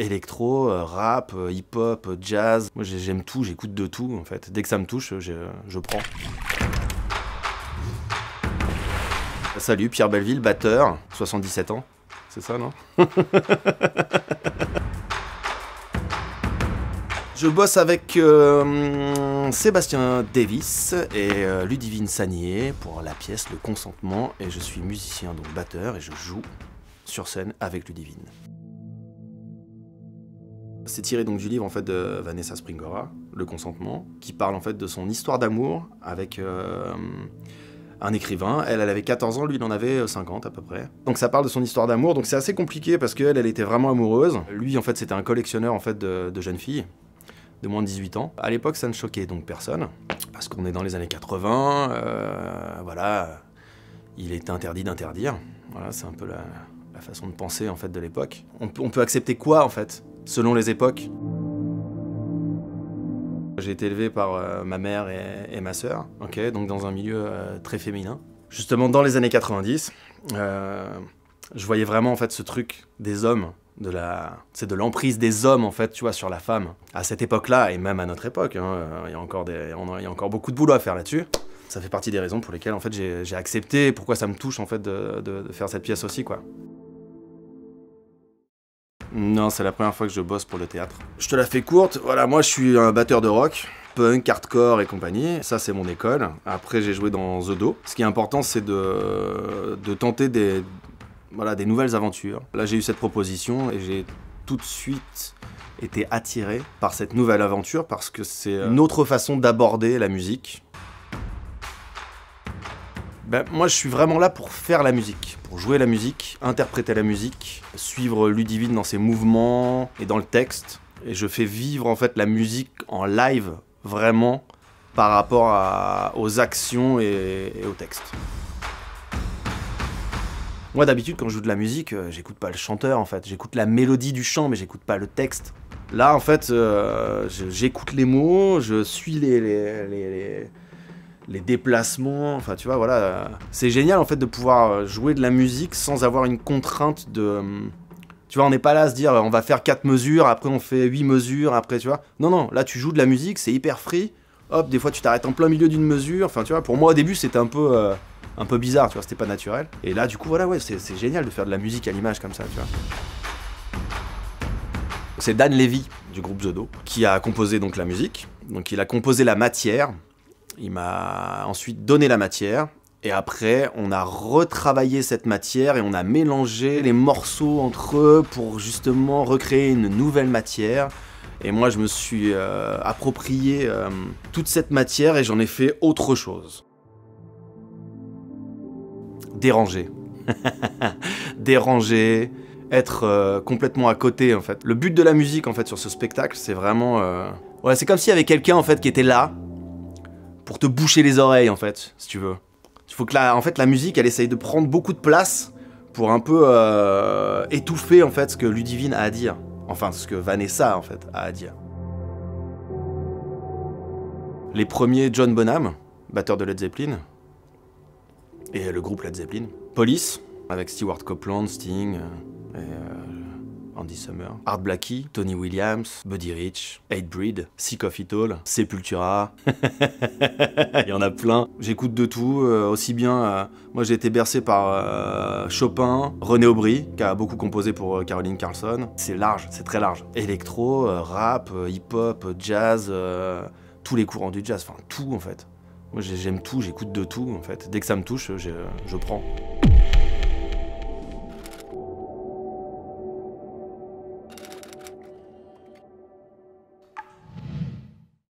Électro, rap, hip-hop, jazz. Moi j'aime tout, j'écoute de tout en fait. Dès que ça me touche, je prends. Salut, Pierre Belleville, batteur, 77 ans. C'est ça, non? Je bosse avec Sébastien Davis et Ludivine Sagnier pour la pièce Le Consentement, et je suis musicien, donc batteur, et je joue sur scène avec Ludivine. C'est tiré donc du livre en fait de Vanessa Springora, Le Consentement, qui parle en fait de son histoire d'amour avec un écrivain. Elle avait 14 ans, lui il en avait 50 à peu près. Donc ça parle de son histoire d'amour, donc c'est assez compliqué parce qu'elle était vraiment amoureuse. Lui en fait c'était un collectionneur en fait de jeunes filles de moins de 18 ans. À l'époque ça ne choquait donc personne, parce qu'on est dans les années 80, voilà, il était interdit d'interdire. Voilà, c'est un peu la façon de penser en fait de l'époque. On peut accepter quoi en fait, selon les époques? J'ai été élevé par ma mère et ma sœur, okay, donc dans un milieu très féminin. Justement dans les années 90, je voyais vraiment en fait ce truc des hommes, de l'emprise des hommes en fait, tu vois, sur la femme. À cette époque-là, et même à notre époque, hein, il y a encore beaucoup de boulot à faire là-dessus. Ça fait partie des raisons pour lesquelles en fait j'ai accepté, pourquoi ça me touche en fait de faire cette pièce aussi, quoi. Non, c'est la première fois que je bosse pour le théâtre. Je te la fais courte, voilà, moi je suis un batteur de rock, punk, hardcore et compagnie, ça c'est mon école. Après j'ai joué dans The Do. Ce qui est important c'est de tenter des nouvelles aventures. Là j'ai eu cette proposition et j'ai tout de suite été attiré par cette nouvelle aventure parce que c'est une autre façon d'aborder la musique. Ben, moi je suis vraiment là pour faire la musique, pour jouer la musique, interpréter la musique, suivre Ludivine dans ses mouvements et dans le texte. Et je fais vivre en fait la musique en live, vraiment, par rapport aux actions et au texte. Moi d'habitude quand je joue de la musique, j'écoute pas le chanteur en fait, j'écoute la mélodie du chant mais j'écoute pas le texte. Là en fait, j'écoute les mots, je suis les déplacements, enfin tu vois, voilà. C'est génial en fait de pouvoir jouer de la musique sans avoir une contrainte de... Tu vois, on n'est pas là à se dire on va faire 4 mesures, après on fait 8 mesures, après tu vois. Non, non, là tu joues de la musique, c'est hyper free. Hop, des fois tu t'arrêtes en plein milieu d'une mesure, enfin tu vois, pour moi au début c'était un peu bizarre, tu vois, c'était pas naturel. Et là du coup voilà, ouais, c'est génial de faire de la musique à l'image comme ça, tu vois. C'est Dan Levy du groupe The Do qui a composé donc la musique, donc il a composé la matière. Il m'a ensuite donné la matière, et après on a retravaillé cette matière et on a mélangé les morceaux entre eux pour justement recréer une nouvelle matière. Et moi je me suis approprié toute cette matière et j'en ai fait autre chose. Déranger. Déranger, être complètement à côté en fait. Le but de la musique en fait sur ce spectacle, c'est vraiment... Ouais, c'est comme s'il y avait quelqu'un en fait qui était là, pour te boucher les oreilles en fait, si tu veux. Il faut que la musique elle essaye de prendre beaucoup de place pour un peu étouffer en fait ce que Ludivine a à dire. Enfin, ce que Vanessa en fait a à dire. Les premiers John Bonham, batteur de Led Zeppelin, et le groupe Led Zeppelin. Police, avec Stewart Copeland, Sting, Andy Summer, Art Blakey, Tony Williams, Buddy Rich, Hatebreed, Sick of It All, Sepultura, il y en a plein. J'écoute de tout, aussi bien, moi j'ai été bercé par Chopin, René Aubry, qui a beaucoup composé pour Caroline Carlson. C'est large, c'est très large. Électro, rap, hip-hop, jazz, tous les courants du jazz, enfin tout en fait. Moi j'aime tout, j'écoute de tout en fait. Dès que ça me touche, je prends.